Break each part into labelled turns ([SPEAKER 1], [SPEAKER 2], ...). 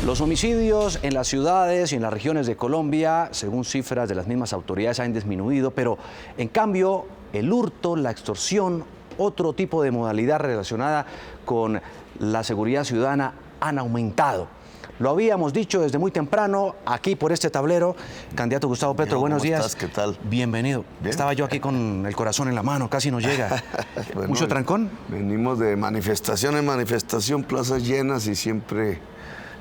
[SPEAKER 1] Los homicidios en las ciudades y en las regiones de Colombia, según cifras de las mismas autoridades, han disminuido, pero en cambio el hurto, la extorsión, otro tipo de modalidad relacionada con la seguridad ciudadana han aumentado. Lo habíamos dicho desde muy temprano, aquí por este tablero. Candidato Gustavo Petro, buenos días.
[SPEAKER 2] ¿Cómo estás? ¿Qué tal?
[SPEAKER 1] Bienvenido.
[SPEAKER 2] Bien.
[SPEAKER 1] Estaba yo aquí con el corazón en la mano, casi no llega.
[SPEAKER 2] Bueno,
[SPEAKER 1] ¿Mucho trancón?
[SPEAKER 2] Venimos de manifestación en manifestación, plazas llenas y siempre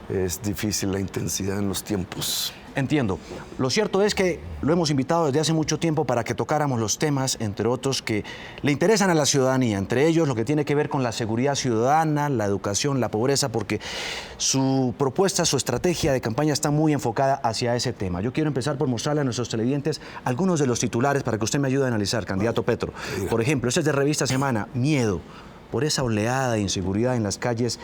[SPEAKER 2] es difícil la intensidad en los tiempos.
[SPEAKER 1] Entiendo. Lo cierto es que lo hemos invitado desde hace mucho tiempo para que tocáramos los temas, entre otros, que le interesan a la ciudadanía, entre ellos lo que tiene que ver con la seguridad ciudadana, la educación, la pobreza, porque su propuesta, su estrategia de campaña está muy enfocada hacia ese tema. Yo quiero empezar por mostrarle a nuestros televidentes algunos de los titulares para que usted me ayude a analizar, candidato Petro. Por ejemplo, este es de Revista Semana, miedo por esa oleada de inseguridad en las calles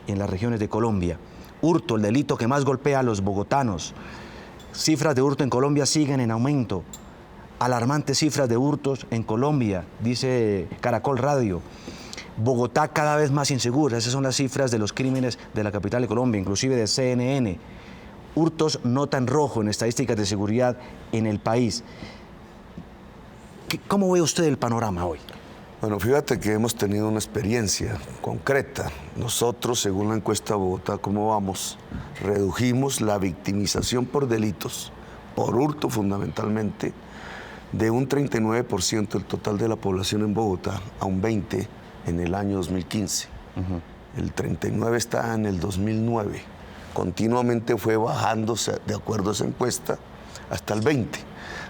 [SPEAKER 1] en las regiones de Colombia. Hurto, el delito que más golpea a los bogotanos. Cifras de hurto en Colombia siguen en aumento. Alarmantes cifras de hurtos en Colombia, dice Caracol Radio. Bogotá cada vez más insegura. Esas son las cifras de los crímenes de la capital de Colombia, inclusive de CNN. Hurtos nota en rojo en estadísticas de seguridad en el país. ¿Cómo ve usted el panorama hoy?
[SPEAKER 2] Bueno, fíjate que hemos tenido una experiencia concreta. Nosotros, según la encuesta de Bogotá, ¿cómo vamos? Redujimos la victimización por delitos, por hurto fundamentalmente, de un 39% del total de la población en Bogotá a un 20% en el año 2015. El 39% está en el 2009. Continuamente fue bajándose, de acuerdo a esa encuesta, hasta el 20%.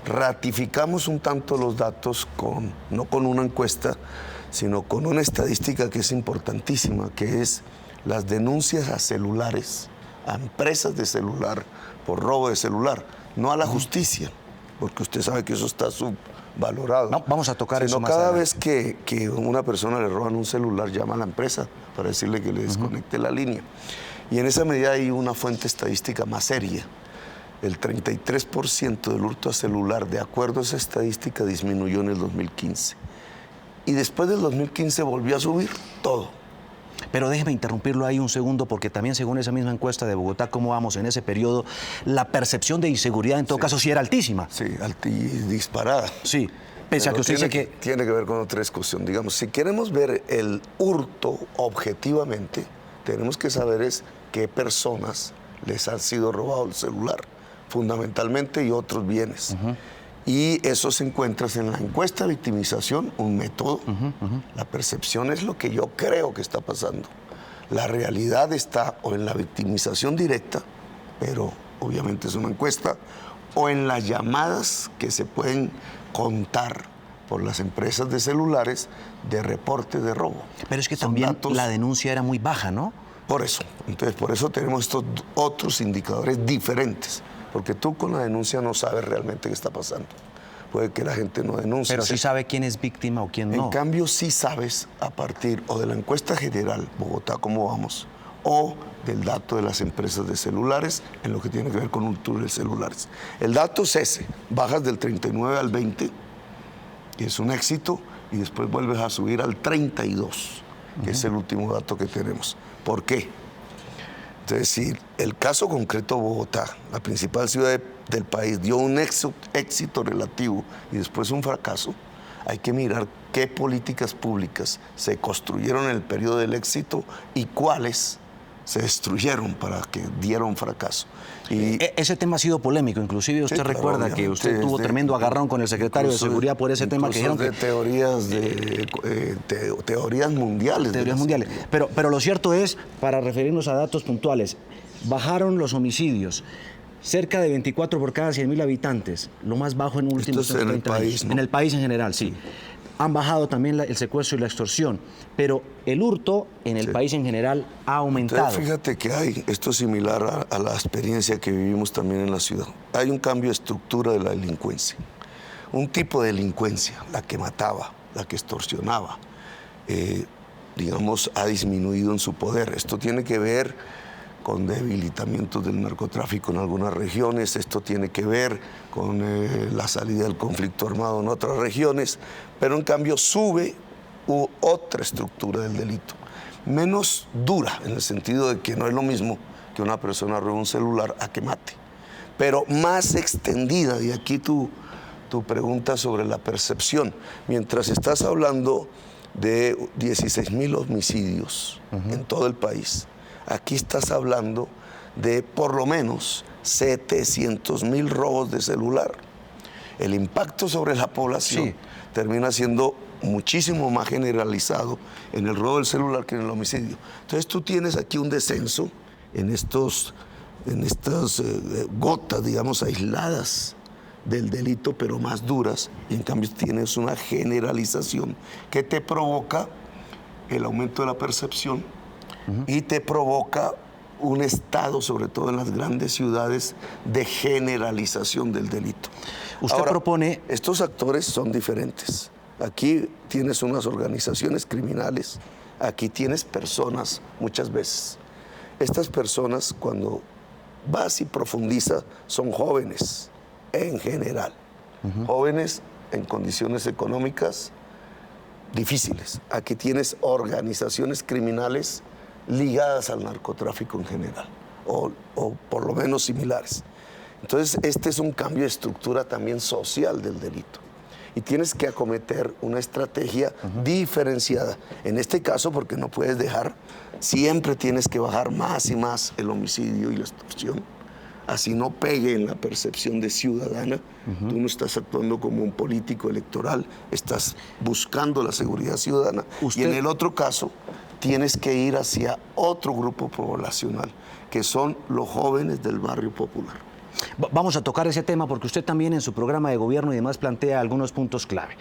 [SPEAKER 2] Ratificamos un tanto los datos no con una encuesta, sino con una estadística que es importantísima, que es las denuncias a celulares, a empresas de celular por robo de celular, no a la justicia, porque usted sabe que eso está subvalorado.
[SPEAKER 1] No, vamos a tocar eso más
[SPEAKER 2] cada
[SPEAKER 1] adelante.
[SPEAKER 2] vez que a una persona le roban un celular, llama a la empresa para decirle que le desconecte la línea. Y en esa medida hay una fuente estadística más seria. El 33% del hurto a celular, de acuerdo a esa estadística, disminuyó en el 2015. Y después del 2015 volvió a subir todo.
[SPEAKER 1] Pero déjeme interrumpirlo ahí un segundo, porque también según esa misma encuesta de Bogotá, cómo vamos en ese periodo, la percepción de inseguridad en todo caso sí era altísima.
[SPEAKER 2] Sí, y disparada.
[SPEAKER 1] Sí, pese a que usted dice que...
[SPEAKER 2] Tiene que ver con otra discusión. Digamos, si queremos ver el hurto objetivamente, tenemos que saber qué personas les han sido robado el celular, fundamentalmente, y otros bienes. Y eso se encuentra en la encuesta de victimización, un método. La percepción es lo que yo creo que está pasando. La realidad está o en la victimización directa, pero obviamente es una encuesta, o en las llamadas que se pueden contar por las empresas de celulares de reporte de robo.
[SPEAKER 1] Pero es que
[SPEAKER 2] Son
[SPEAKER 1] también
[SPEAKER 2] datos.
[SPEAKER 1] la denuncia era muy baja, ¿no?
[SPEAKER 2] Por eso. Entonces, por eso tenemos estos otros indicadores diferentes. Porque tú con la denuncia no sabes realmente qué está pasando. Puede que la gente no denuncie.
[SPEAKER 1] Pero sí sabe quién es víctima o quién no.
[SPEAKER 2] En cambio, sí sabes a partir o de la encuesta general, Bogotá, cómo vamos, o del dato de las empresas de celulares en lo que tiene que ver con hurto de celulares. El dato es ese. Bajas del 39 al 20, que es un éxito, y después vuelves a subir al 32, que es el último dato que tenemos. ¿Por qué? Es decir, el caso concreto de Bogotá, la principal ciudad del país, dio un éxito relativo y después un fracaso. Hay que mirar qué políticas públicas se construyeron en el periodo del éxito y cuáles se destruyeron para que dieran fracaso. Y
[SPEAKER 1] ese tema ha sido polémico, inclusive usted recuerda que usted tuvo tremendo agarrón con el secretario de Seguridad por ese tema, que dijeron
[SPEAKER 2] de teorías mundiales.
[SPEAKER 1] Teorías mundiales. Pero lo cierto es, para referirnos a datos puntuales, bajaron los homicidios. Cerca de 24 por cada 100.000 habitantes, lo más bajo en últimos 30 años.
[SPEAKER 2] ¿No?
[SPEAKER 1] En el país en general, sí. Han bajado también el secuestro y la extorsión, pero el hurto en el país en general ha aumentado.
[SPEAKER 2] Entonces, fíjate que esto es similar a la experiencia que vivimos también en la ciudad. Hay un cambio de estructura de la delincuencia. Un tipo de delincuencia, la que mataba, la que extorsionaba, digamos, ha disminuido en su poder. Esto tiene que ver con debilitamientos del narcotráfico en algunas regiones, esto tiene que ver con la salida del conflicto armado en otras regiones, pero en cambio sube otra estructura del delito, menos dura, en el sentido de que no es lo mismo que una persona robe un celular a que mate. Pero más extendida, y aquí tu pregunta sobre la percepción. Mientras estás hablando de 16,000 homicidios en todo el país, aquí estás hablando de por lo menos 700,000 robos de celular. El impacto sobre la población termina siendo muchísimo más generalizado en el robo del celular que en el homicidio. Entonces tú tienes aquí un descenso en estas gotas, digamos, aisladas del delito, pero más duras, y en cambio tienes una generalización que te provoca el aumento de la percepción y te provoca un estado, sobre todo en las grandes ciudades, de generalización del delito.
[SPEAKER 1] Usted
[SPEAKER 2] Ahora,
[SPEAKER 1] propone...
[SPEAKER 2] estos actores son diferentes. Aquí tienes unas organizaciones criminales, aquí tienes personas muchas veces. Estas personas, cuando vas y profundizas, son jóvenes en general, jóvenes en condiciones económicas difíciles. Aquí tienes organizaciones criminales ligadas al narcotráfico en general, o por lo menos similares. Entonces, este es un cambio de estructura también social del delito. Y tienes que acometer una estrategia diferenciada. En este caso, porque no puedes dejar, siempre tienes que bajar más y más el homicidio y la extorsión. Así no pegue en la percepción de ciudadana. Tú no estás actuando como un político electoral, estás buscando la seguridad ciudadana. Y en el otro caso, tienes que ir hacia otro grupo poblacional, que son los jóvenes del barrio popular.
[SPEAKER 1] Vamos a tocar ese tema porque usted también en su programa de gobierno y demás plantea algunos puntos clave.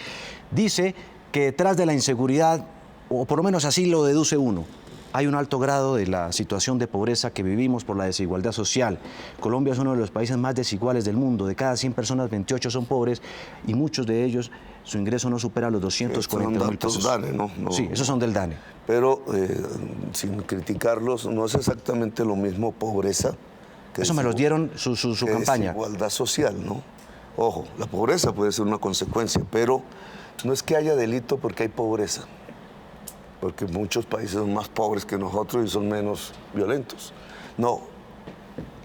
[SPEAKER 1] Dice que detrás de la inseguridad, o por lo menos así lo deduce uno, hay un alto grado de la situación de pobreza que vivimos por la desigualdad social. Colombia es uno de los países más desiguales del mundo. De cada 100 personas, 28 son pobres y muchos de ellos, su ingreso no supera los 240,000 pesos.
[SPEAKER 2] DANE, ¿no?
[SPEAKER 1] Sí, esos son del DANE.
[SPEAKER 2] Pero, sin criticarlos, no es exactamente lo mismo pobreza que
[SPEAKER 1] eso me los dieron su campaña.
[SPEAKER 2] Desigualdad social, ¿no? Ojo, la pobreza puede ser una consecuencia, pero no es que haya delito porque hay pobreza. Porque muchos países son más pobres que nosotros y son menos violentos. No,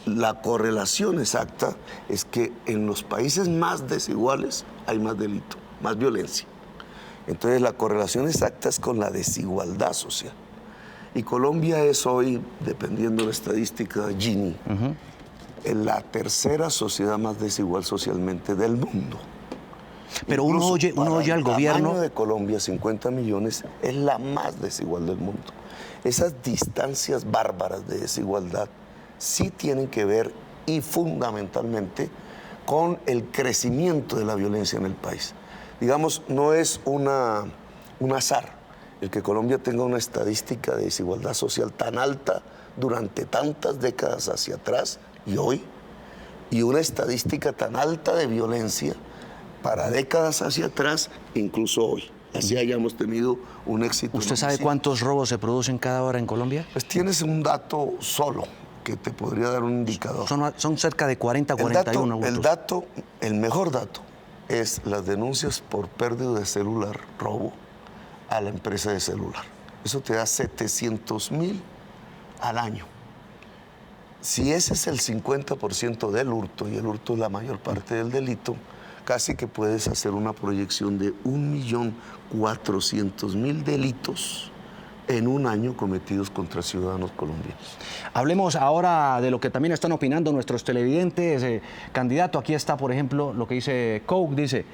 [SPEAKER 2] la correlación exacta es que en los países más desiguales hay más delito, más violencia. Entonces la correlación exacta es con la desigualdad social. Y Colombia es hoy, dependiendo de la estadística Gini, la tercera sociedad más desigual socialmente del mundo.
[SPEAKER 1] Pero uno oye al gobierno...
[SPEAKER 2] El tamaño de Colombia, 50 millones, es la más desigual del mundo. Esas distancias bárbaras de desigualdad sí tienen que ver, y fundamentalmente, con el crecimiento de la violencia en el país. Digamos, no es un azar el que Colombia tenga una estadística de desigualdad social tan alta durante tantas décadas hacia atrás y hoy, y una estadística tan alta de violencia para décadas hacia atrás, incluso hoy. Así hayamos tenido un éxito.
[SPEAKER 1] ¿Usted sabe cuántos robos se producen cada hora en Colombia?
[SPEAKER 2] Pues tienes un dato solo que te podría dar un indicador.
[SPEAKER 1] Son cerca de 40, 41.
[SPEAKER 2] El mejor dato es las denuncias por pérdida de celular, robo, a la empresa de celular. Eso te da 700,000 al año. Si ese es el 50% del hurto, y el hurto es la mayor parte del delito, casi que puedes hacer una proyección de 1.400.000 delitos en un año cometidos contra ciudadanos colombianos.
[SPEAKER 1] Hablemos ahora de lo que también están opinando nuestros televidentes. Candidato, aquí está, por ejemplo, lo que dice Coke, dice...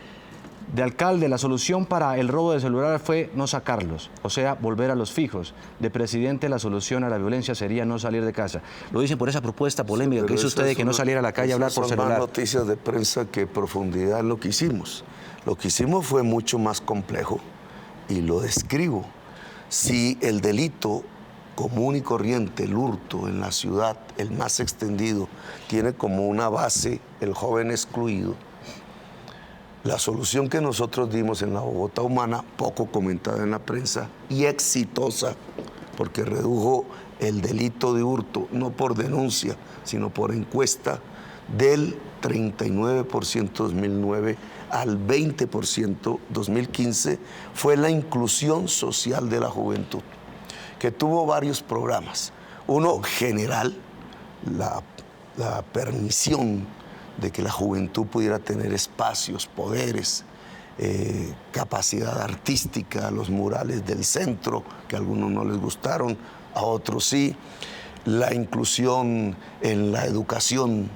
[SPEAKER 1] De alcalde, la solución para el robo de celular fue no sacarlos, o sea, volver a los fijos. De presidente, la solución a la violencia sería no salir de casa. Lo dicen por esa propuesta polémica que hizo usted de que no saliera a la calle a hablar por celular.
[SPEAKER 2] Son más noticias de prensa que profundidad en lo que hicimos. Lo que hicimos fue mucho más complejo y lo describo. Si el delito común y corriente, el hurto en la ciudad, el más extendido, tiene como una base el joven excluido, la solución que nosotros dimos en la Bogotá Humana, poco comentada en la prensa y exitosa, porque redujo el delito de hurto, no por denuncia, sino por encuesta, del 39% 2009 al 20% 2015, fue la inclusión social de la juventud, que tuvo varios programas. Uno general, la permisión de que la juventud pudiera tener espacios, poderes, capacidad artística, los murales del centro, que a algunos no les gustaron, a otros sí, la inclusión en la educación,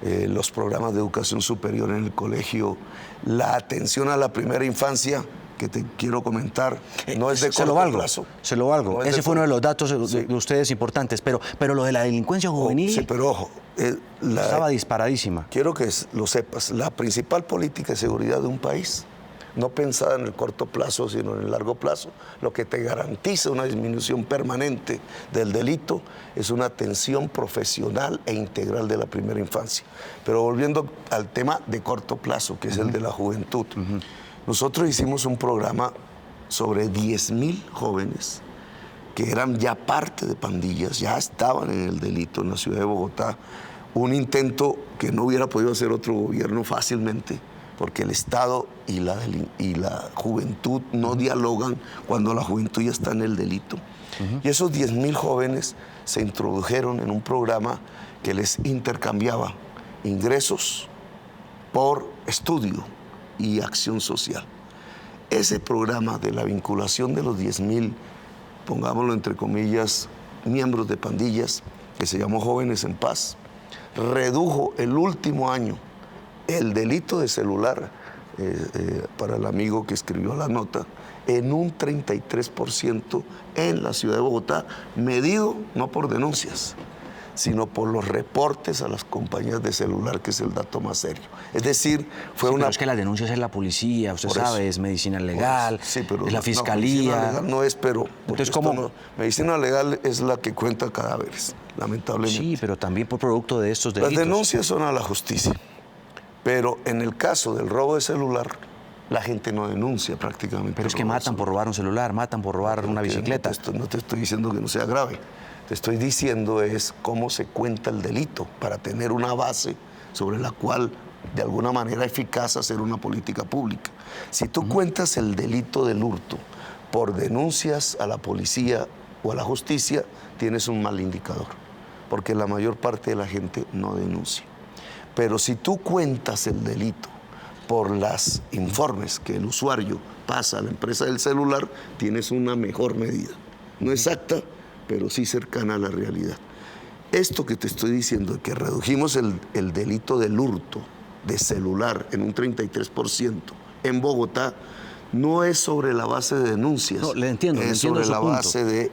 [SPEAKER 2] los programas de educación superior en el colegio, la atención a la primera infancia, que te quiero comentar, no es de corto plazo.
[SPEAKER 1] Se lo valgo.
[SPEAKER 2] No
[SPEAKER 1] Ese fue uno de los datos de ustedes importantes, pero lo de la delincuencia juvenil
[SPEAKER 2] sí, pero ojo,
[SPEAKER 1] estaba disparadísima.
[SPEAKER 2] Quiero que lo sepas, la principal política de seguridad de un país, no pensada en el corto plazo, sino en el largo plazo, lo que te garantiza una disminución permanente del delito es una atención profesional e integral de la primera infancia. Pero volviendo al tema de corto plazo, que es el de la juventud, nosotros hicimos un programa sobre 10,000 jóvenes que eran ya parte de pandillas, ya estaban en el delito en la ciudad de Bogotá, un intento que no hubiera podido hacer otro gobierno fácilmente, porque el Estado y la juventud no dialogan cuando la juventud ya está en el delito. Y esos 10,000 jóvenes se introdujeron en un programa que les intercambiaba ingresos por estudio y acción social. Ese programa de la vinculación de los 10,000, pongámoslo entre comillas, miembros de pandillas, que se llamó Jóvenes en Paz, redujo el último año el delito de celular, para el amigo que escribió la nota, en un 33% en la ciudad de Bogotá, medido no por denuncias, sino por los reportes a las compañías de celular, que es el dato más serio. Es decir, fue
[SPEAKER 1] sí,
[SPEAKER 2] una...
[SPEAKER 1] Pero es que las denuncias es la policía, usted sabe, es medicina legal,
[SPEAKER 2] sí, pero
[SPEAKER 1] es la fiscalía.
[SPEAKER 2] Medicina legal no es, pero...
[SPEAKER 1] Entonces, ¿cómo?
[SPEAKER 2] No, medicina legal es la que cuenta cadáveres, lamentablemente.
[SPEAKER 1] Sí, pero también por producto de estos delitos.
[SPEAKER 2] Las denuncias son a la justicia, pero en el caso del robo de celular, la gente no denuncia prácticamente.
[SPEAKER 1] Pero es que matan por robar un celular, matan por robar una bicicleta.
[SPEAKER 2] No te estoy diciendo que no sea grave. Te estoy diciendo es cómo se cuenta el delito para tener una base sobre la cual, de alguna manera eficaz, hacer una política pública. Si tú cuentas el delito del hurto por denuncias a la policía o a la justicia, tienes un mal indicador, porque la mayor parte de la gente no denuncia. Pero si tú cuentas el delito por los informes que el usuario pasa a la empresa del celular, tienes una mejor medida. No exacta, pero sí cercana a la realidad. Esto que te estoy diciendo, que redujimos el delito del hurto de celular en un 33% en Bogotá, no es sobre la base de denuncias.
[SPEAKER 1] No, le entiendo,
[SPEAKER 2] es sobre la base de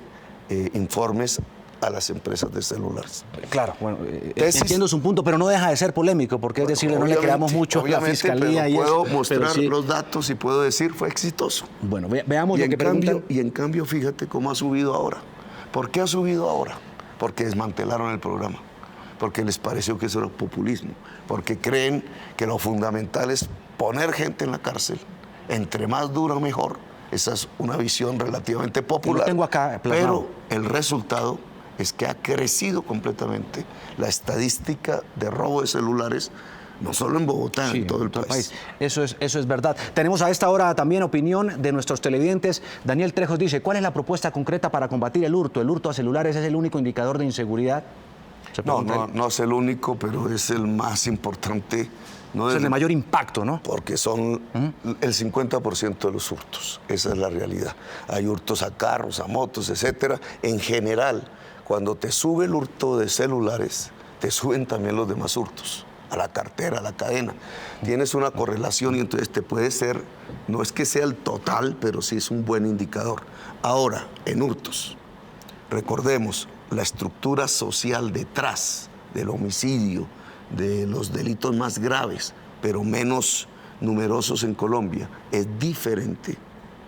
[SPEAKER 2] informes a las empresas de celulares.
[SPEAKER 1] Claro, bueno, entiendo su punto, pero no deja de ser polémico, porque es decirle, no le creamos mucho a la fiscalía.
[SPEAKER 2] Pero puedo mostrar los datos y puedo decir, fue exitoso.
[SPEAKER 1] Bueno, veamos lo que preguntan.
[SPEAKER 2] Y en cambio, fíjate cómo ha subido ahora. ¿Por qué ha subido ahora? Porque desmantelaron el programa, porque les pareció que eso era populismo, porque creen que lo fundamental es poner gente en la cárcel, entre más dura mejor. Esa es una visión relativamente popular.
[SPEAKER 1] Lo tengo acá plasmado.
[SPEAKER 2] Pero el resultado es que ha crecido completamente la estadística de robo de celulares, no solo en Bogotá, en todo el país.
[SPEAKER 1] Eso es verdad. Tenemos a esta hora también opinión de nuestros televidentes. Daniel Trejos dice, ¿cuál es la propuesta concreta para combatir el hurto? ¿El hurto a celulares es el único indicador de inseguridad?
[SPEAKER 2] No es el único, pero es el más importante.
[SPEAKER 1] Es el de mayor impacto, ¿no?
[SPEAKER 2] Porque son el 50% de los hurtos. Esa es la realidad. Hay hurtos a carros, a motos, etcétera. En general, cuando te sube el hurto de celulares, te suben también los demás hurtos, a la cartera, a la cadena. Tienes una correlación y entonces te puede ser, no es que sea el total, pero sí es un buen indicador. Ahora, en hurtos, recordemos, la estructura social detrás del homicidio, de los delitos más graves, pero menos numerosos en Colombia, es diferente,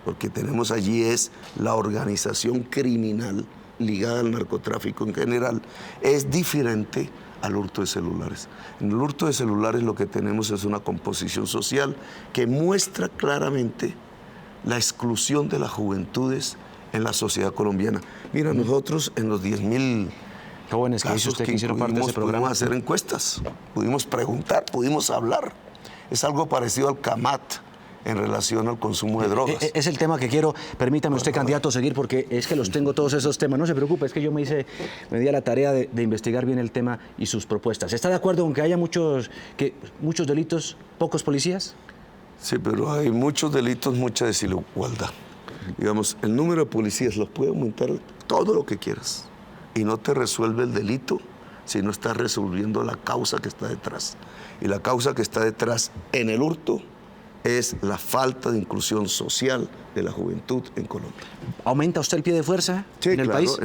[SPEAKER 2] porque tenemos allí es la organización criminal ligada al narcotráfico en general, es diferente al hurto de celulares. En el hurto de celulares lo que tenemos es una composición social que muestra claramente la exclusión de las juventudes en la sociedad colombiana. Mira, nosotros en los 10,000
[SPEAKER 1] jóvenes que
[SPEAKER 2] casos que hicieron parte de ese programa, pudimos hacer encuestas, pudimos preguntar, pudimos hablar. Es algo parecido al CAMAT en relación al consumo de drogas.
[SPEAKER 1] Es el tema que quiero, permítame usted, candidato, seguir, porque es que los tengo todos esos temas. No se preocupe, es que yo me di a la tarea de investigar bien el tema y sus propuestas. ¿Está de acuerdo con que haya muchos delitos, pocos policías?
[SPEAKER 2] Sí, pero hay muchos delitos, mucha desigualdad. Digamos, el número de policías los puede aumentar todo lo que quieras y no te resuelve el delito si no estás resolviendo la causa que está detrás. Y la causa que está detrás en el hurto es la falta de inclusión social de la juventud en Colombia.
[SPEAKER 1] ¿Aumenta usted el pie de fuerza en el país?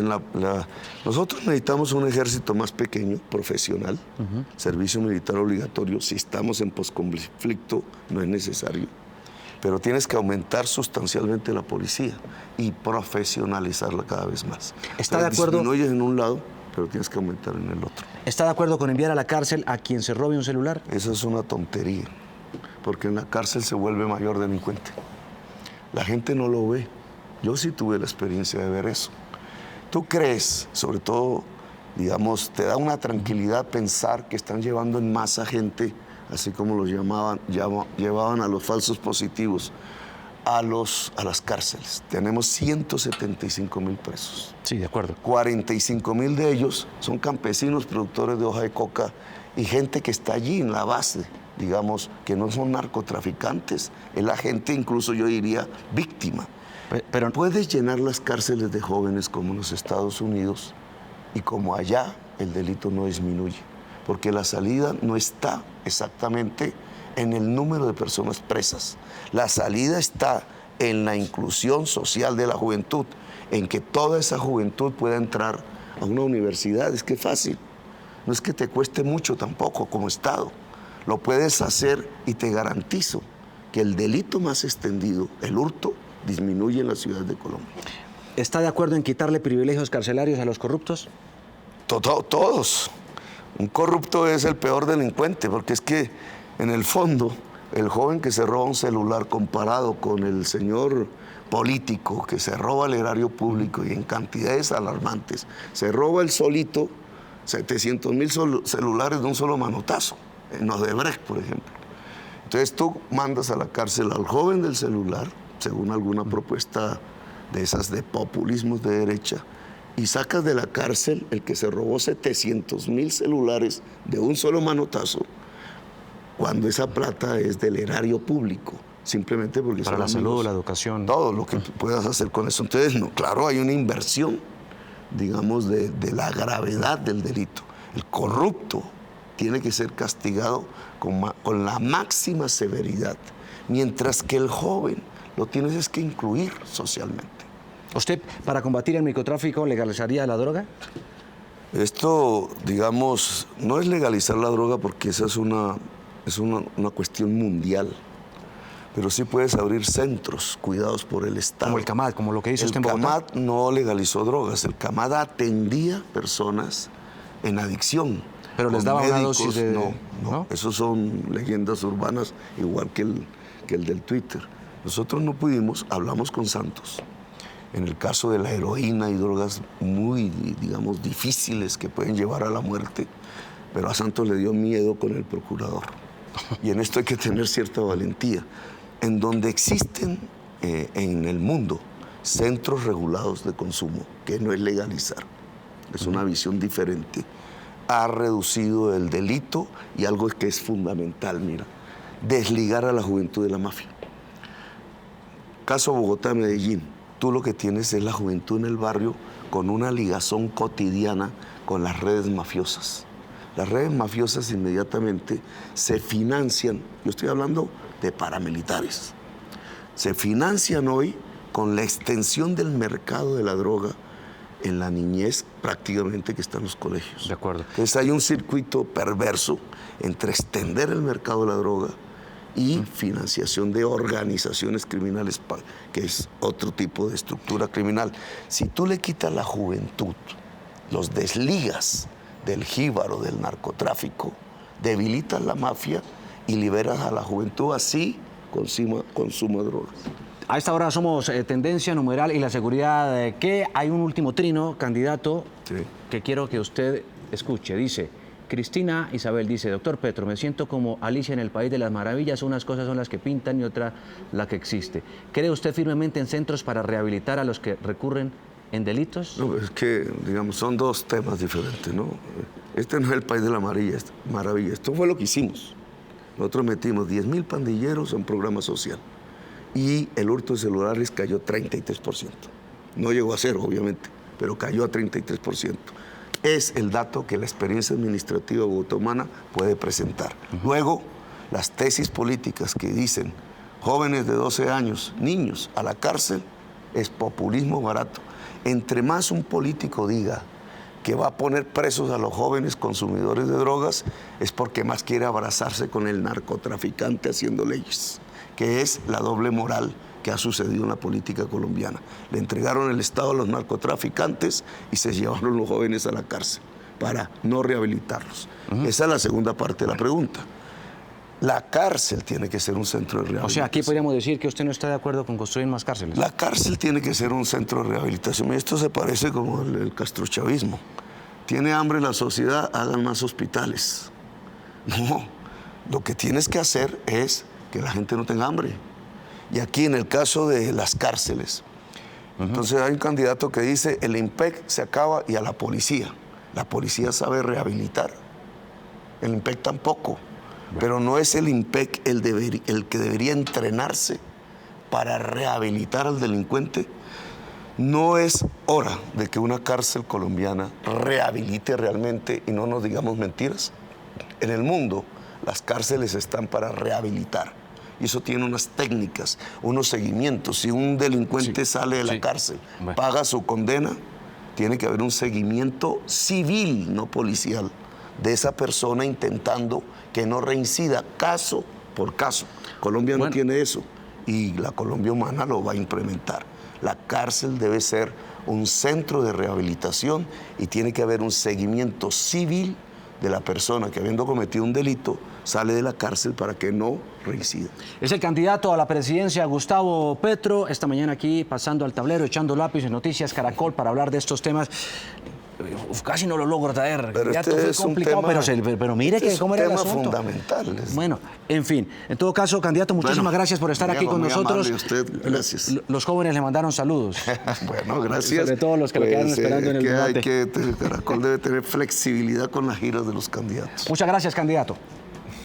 [SPEAKER 2] Nosotros necesitamos un ejército más pequeño, profesional, servicio militar obligatorio. Si estamos en posconflicto, no es necesario. Pero tienes que aumentar sustancialmente la policía y profesionalizarla cada vez más.
[SPEAKER 1] ¿Está de acuerdo?
[SPEAKER 2] Disminuyes en un lado, pero tienes que aumentar en el otro.
[SPEAKER 1] ¿Está de acuerdo con enviar a la cárcel a quien se robe un celular?
[SPEAKER 2] Eso es una tontería, porque en la cárcel se vuelve mayor delincuente. La gente no lo ve. Yo sí tuve la experiencia de ver eso. ¿Tú crees, sobre todo, digamos, te da una tranquilidad pensar que están llevando en masa gente, así como los llevaban a los falsos positivos, a las cárceles? Tenemos 175.000 presos.
[SPEAKER 1] Sí, de acuerdo.
[SPEAKER 2] 45.000 de ellos son campesinos, productores de hoja de coca y gente que está allí en la base, digamos, que no son narcotraficantes, es la gente, incluso yo diría, víctima.
[SPEAKER 1] Pero
[SPEAKER 2] puedes llenar las cárceles de jóvenes como en los Estados Unidos y como allá el delito no disminuye, porque la salida no está exactamente en el número de personas presas. La salida está en la inclusión social de la juventud, en que toda esa juventud pueda entrar a una universidad. Es que es fácil, no es que te cueste mucho tampoco como Estado. Lo puedes hacer y te garantizo que el delito más extendido, el hurto, disminuye en la ciudad de Colombia.
[SPEAKER 1] ¿Está de acuerdo en quitarle privilegios carcelarios a los corruptos?
[SPEAKER 2] Todos. Un corrupto es el peor delincuente, porque es que, en el fondo, el joven que se roba un celular comparado con el señor político que se roba el erario público y en cantidades alarmantes, se roba el solito 700.000 celulares de un solo manotazo, en Odebrecht, por ejemplo. Entonces tú mandas a la cárcel al joven del celular, según alguna propuesta de esas de populismos de derecha, y sacas de la cárcel el que se robó 700.000 celulares de un solo manotazo, cuando esa plata es del erario público, simplemente porque
[SPEAKER 1] para
[SPEAKER 2] son
[SPEAKER 1] la salud, la educación.
[SPEAKER 2] Todo lo que puedas hacer con eso. Entonces, no, claro, hay una inversión, digamos, de la gravedad del delito. El corrupto tiene que ser castigado con la máxima severidad, mientras que el joven lo tienes es que incluir socialmente.
[SPEAKER 1] ¿Usted, para combatir el microtráfico, legalizaría la droga?
[SPEAKER 2] Esto, digamos, no es legalizar la droga porque esa es una cuestión mundial, pero sí puedes abrir centros cuidados por el Estado.
[SPEAKER 1] Como el CAMAD, como lo que hizo usted en Bogotá.
[SPEAKER 2] El CAMAD no legalizó drogas, el CAMAD atendía personas en adicción.
[SPEAKER 1] Pero les daba una dosis de...
[SPEAKER 2] No, esos son leyendas urbanas, igual que el del Twitter. Nosotros no pudimos, hablamos con Santos, en el caso de la heroína y drogas muy, digamos, difíciles que pueden llevar a la muerte, pero a Santos le dio miedo con el procurador. Y en esto hay que tener cierta valentía. En donde existen en el mundo centros regulados de consumo, que no es legalizar, es una visión diferente, ha reducido el delito y algo que es fundamental, mira, desligar a la juventud de la mafia. Caso Bogotá-Medellín, tú lo que tienes es la juventud en el barrio con una ligazón cotidiana con las redes mafiosas. Las redes mafiosas inmediatamente se financian, yo estoy hablando de paramilitares, se financian hoy con la extensión del mercado de la droga en la niñez prácticamente que está en los colegios.
[SPEAKER 1] De acuerdo.
[SPEAKER 2] Entonces hay un circuito perverso entre extender el mercado de la droga y financiación de organizaciones criminales, que es otro tipo de estructura criminal. Si tú le quitas la juventud, los desligas del jíbaro, del narcotráfico, debilitas la mafia y liberas a la juventud, así consuma drogas.
[SPEAKER 1] A esta hora somos tendencia, numeral y la seguridad. Que hay un último trino, candidato,
[SPEAKER 2] Sí.
[SPEAKER 1] que quiero que usted escuche. Dice, Cristina Isabel dice, doctor Petro, me siento como Alicia en el País de las Maravillas, unas cosas son las que pintan y otra la que existe. ¿Cree usted firmemente en centros para rehabilitar a los que recurren en delitos?
[SPEAKER 2] No, es que, digamos, son dos temas diferentes, ¿no? Este no es el País de la Maravilla, esto fue lo que hicimos. Nosotros metimos 10.000 pandilleros a un programa social y el hurto de celulares cayó 33%. No llegó a cero, obviamente, pero cayó a 33%. Es el dato que la experiencia administrativa bogotomana puede presentar. Luego, las tesis políticas que dicen jóvenes de 12 años, niños, a la cárcel, es populismo barato. Entre más un político diga que va a poner presos a los jóvenes consumidores de drogas, es porque más quiere abrazarse con el narcotraficante haciendo leyes, que es la doble moral que ha sucedido en la política colombiana. Le entregaron el Estado a los narcotraficantes y se llevaron los jóvenes a la cárcel para no rehabilitarlos. Esa es la segunda parte de la pregunta. La cárcel tiene que ser un centro de rehabilitación.
[SPEAKER 1] O sea, aquí podríamos decir que usted no está de acuerdo con construir más cárceles.
[SPEAKER 2] La cárcel tiene que ser un centro de rehabilitación. Y esto se parece como el castrochavismo. Tiene hambre la sociedad, hagan más hospitales. No, lo que tienes que hacer es que la gente no tenga hambre. Y aquí en el caso de las cárceles, entonces hay un candidato que dice el IMPEC se acaba y a la policía. La policía sabe rehabilitar, el IMPEC tampoco. Pero no es el IMPEC el que debería entrenarse para rehabilitar al delincuente. No es hora de que una cárcel colombiana rehabilite realmente y no nos digamos mentiras. En el mundo, las cárceles están para rehabilitar. Y eso tiene unas técnicas, unos seguimientos. Si un delincuente sale de la cárcel, paga su condena, tiene que haber un seguimiento civil, no policial, de esa persona intentando que no reincida caso por caso. Colombia no tiene eso y la Colombia humana lo va a implementar. La cárcel debe ser un centro de rehabilitación y tiene que haber un seguimiento civil de la persona que, habiendo cometido un delito, sale de la cárcel para que no reincida.
[SPEAKER 1] Es el candidato a la presidencia, Gustavo Petro, esta mañana aquí pasando al tablero, echando lápiz en Noticias Caracol para hablar de estos temas. Casi no lo logro traer.
[SPEAKER 2] Pero
[SPEAKER 1] ya
[SPEAKER 2] este es
[SPEAKER 1] complicado,
[SPEAKER 2] un tema,
[SPEAKER 1] pero mire que cómo era el asunto.
[SPEAKER 2] Es un tema fundamental.
[SPEAKER 1] Bueno, en fin. En todo caso, candidato, muchísimas gracias por estar aquí con nosotros.
[SPEAKER 2] Usted, gracias.
[SPEAKER 1] Los jóvenes le mandaron saludos.
[SPEAKER 2] Bueno, gracias.
[SPEAKER 1] Sobre todo los que lo quedaron esperando en el debate.
[SPEAKER 2] Caracol debe tener flexibilidad con las giras de los candidatos.
[SPEAKER 1] Muchas gracias, candidato.